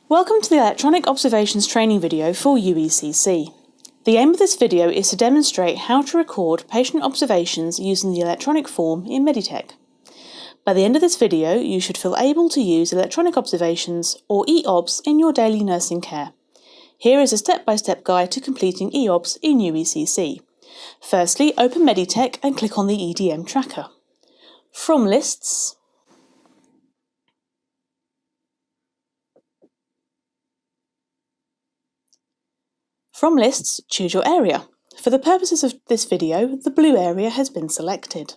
Welcome to the Electronic Observations training video for UECC. The aim of this video is to demonstrate how to record patient observations using the electronic form in Meditech. By the end of this video, you should feel able to use electronic observations or EOBS in your daily nursing care. Here is a step-by-step guide to completing EOBS in UECC. Firstly, open Meditech and click on the EDM tracker. From lists, choose your area. For the purposes of this video, the blue area has been selected.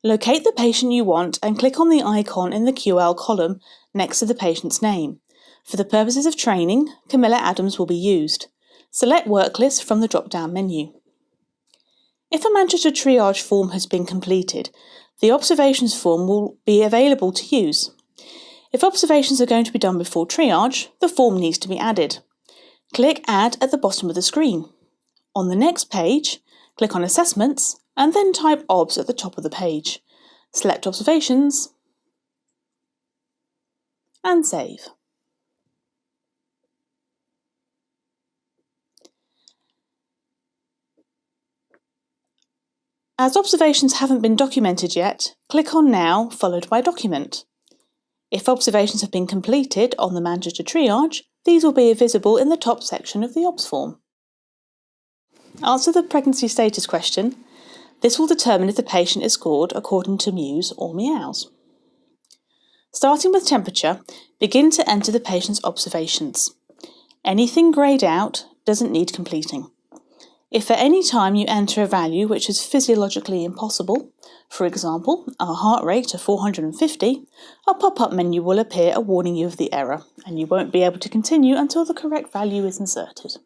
Locate the patient you want and click on the icon in the QL column next to the patient's name. For the purposes of training, Camilla Adams will be used. Select Work List from the drop-down menu. If a Manchester triage form has been completed, the observations form will be available to use. If observations are going to be done before triage, the form needs to be added. Click Add at the bottom of the screen. On the next page, click on Assessments and then type OBS at the top of the page. Select Observations and save. As observations haven't been documented yet, click on Now followed by Document. If observations have been completed on the Manchester triage, these will be visible in the top section of the OBS form. Answer the pregnancy status question. This will determine if the patient is scored according to mews or meows. Starting with temperature, begin to enter the patient's observations. Anything greyed out doesn't need completing. If at any time you enter a value which is physiologically impossible, for example, a heart rate of 450, a pop-up menu will appear warning you of the error, and you won't be able to continue until the correct value is inserted.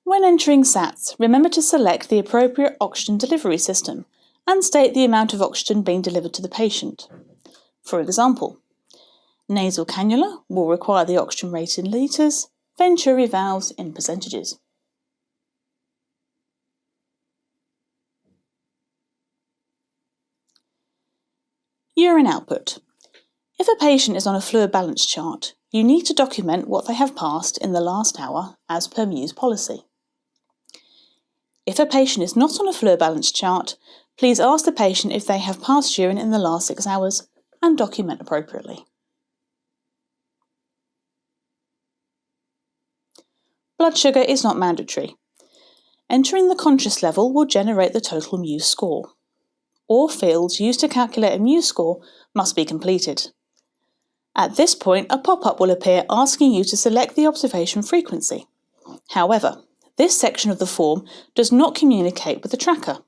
When entering SATs, remember to select the appropriate oxygen delivery system and state the amount of oxygen being delivered to the patient. For example, nasal cannula will require the oxygen rate in litres, Venturi valves in percentages. Urine output. If a patient is on a fluid balance chart, you need to document what they have passed in the last hour as per mews policy. If a patient is not on a fluid balance chart, please ask the patient if they have passed urine in the last 6 hours and document appropriately. Blood sugar is not mandatory. Entering the conscious level will generate the total mews score. All fields used to calculate a mews score must be completed. At this point, a pop-up will appear asking you to select the observation frequency. However, this section of the form does not communicate with the tracker.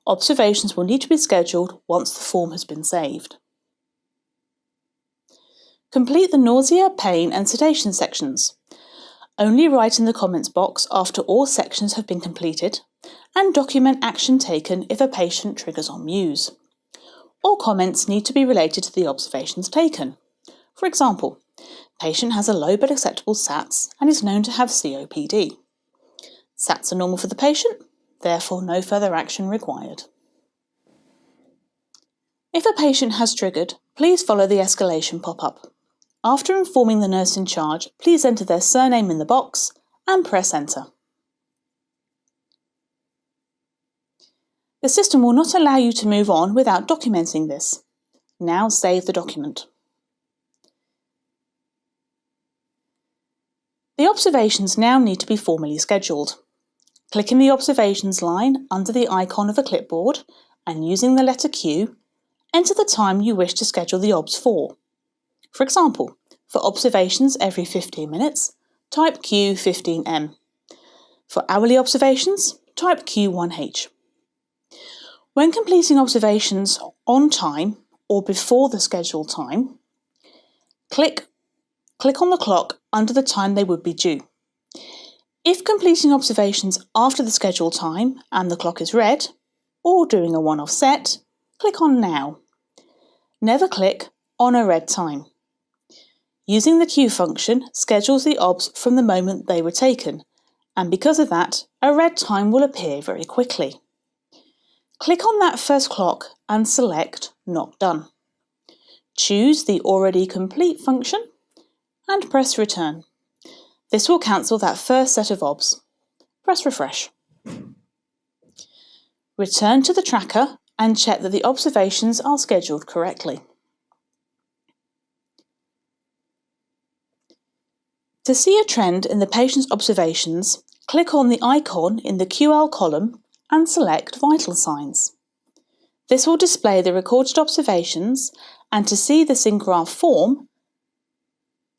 Observations will need to be scheduled once the form has been saved. Complete the nausea, pain and sedation sections. Only write in the comments box after all sections have been completed and document action taken if a patient triggers on mews. All comments need to be related to the observations taken. For example, patient has a low but acceptable SATs and is known to have COPD. SATs are normal for the patient, therefore no further action required. If a patient has triggered, please follow the escalation pop-up. After informing the nurse in charge, please enter their surname in the box and press enter. The system will not allow you to move on without documenting this. Now save the document. The observations now need to be formally scheduled. Click in the observations line under the icon of a clipboard and using the letter Q, enter the time you wish to schedule the OBS for. For example, for observations every 15 minutes, type Q15M. For hourly observations, type Q1H. When completing observations on time or before the scheduled time, click on the clock under the time they would be due. If completing observations after the scheduled time and the clock is red, or doing a one-off set, click on Now. Never click on a red time. Using the queue function schedules the OBS from the moment they were taken, and because of that, a red time will appear very quickly. Click on that first clock and select Not Done. Choose the Already Complete function and press Return. This will cancel that first set of OBS. Press Refresh. Return to the tracker and check that the observations are scheduled correctly. To see a trend in the patient's observations, click on the icon in the QL column and select Vital Signs. This will display the recorded observations, and to see this in graph form,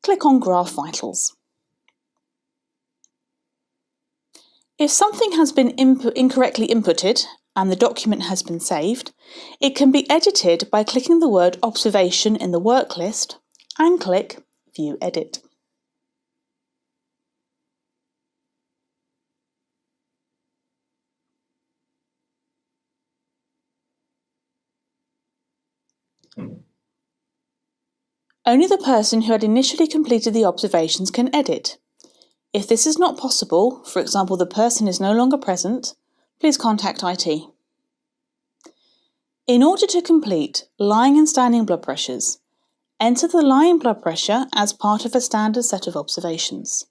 click on Graph Vitals. If something has been incorrectly inputted and the document has been saved, it can be edited by clicking the word Observation in the work list and click View Edit. Only the person who had initially completed the observations can edit. If this is not possible, for example the person is no longer present, please contact IT. In order to complete lying and standing blood pressures, enter the lying blood pressure as part of a standard set of observations.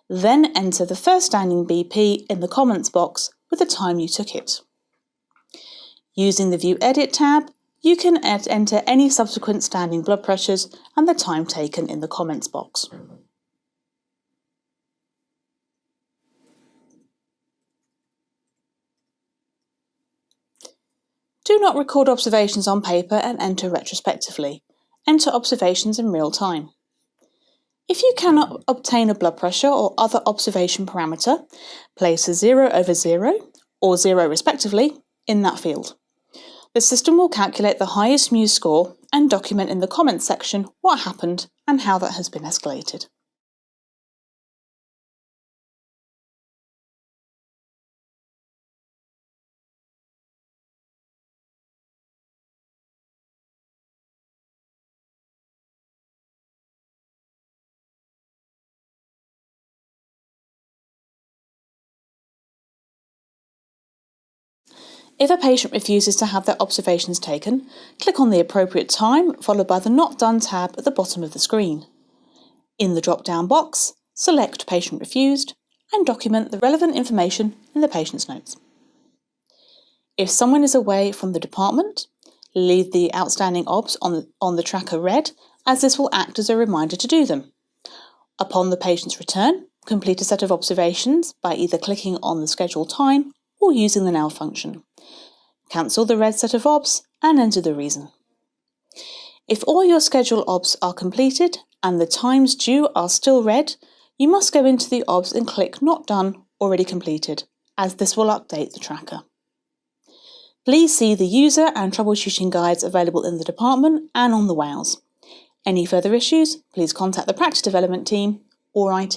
Then enter the first standing BP in the comments box with the time you took it. Using the View Edit tab, you can enter any subsequent standing blood pressures and the time taken in the comments box. Do not record observations on paper and enter retrospectively. Enter observations in real time. If you cannot obtain a blood pressure or other observation parameter, place a 0 over 0 or 0 respectively in that field. The system will calculate the highest mu score and document in the comments section what happened and how that has been escalated. If a patient refuses to have their observations taken, click on the appropriate time followed by the Not Done tab at the bottom of the screen. In the drop-down box, select Patient Refused and document the relevant information in the patient's notes. If someone is away from the department, leave the outstanding OBS on the tracker red, as this will act as a reminder to do them. Upon the patient's return, complete a set of observations by either clicking on the scheduled time or using the Now function. Cancel the red set of OBS and enter the reason. If all your scheduled OBS are completed and the times due are still red, you must go into the OBS and click Not Done, Already Completed, as this will update the tracker. Please see the user and troubleshooting guides available in the department and on the Wales. Any further issues, please contact the Practice Development team or IT.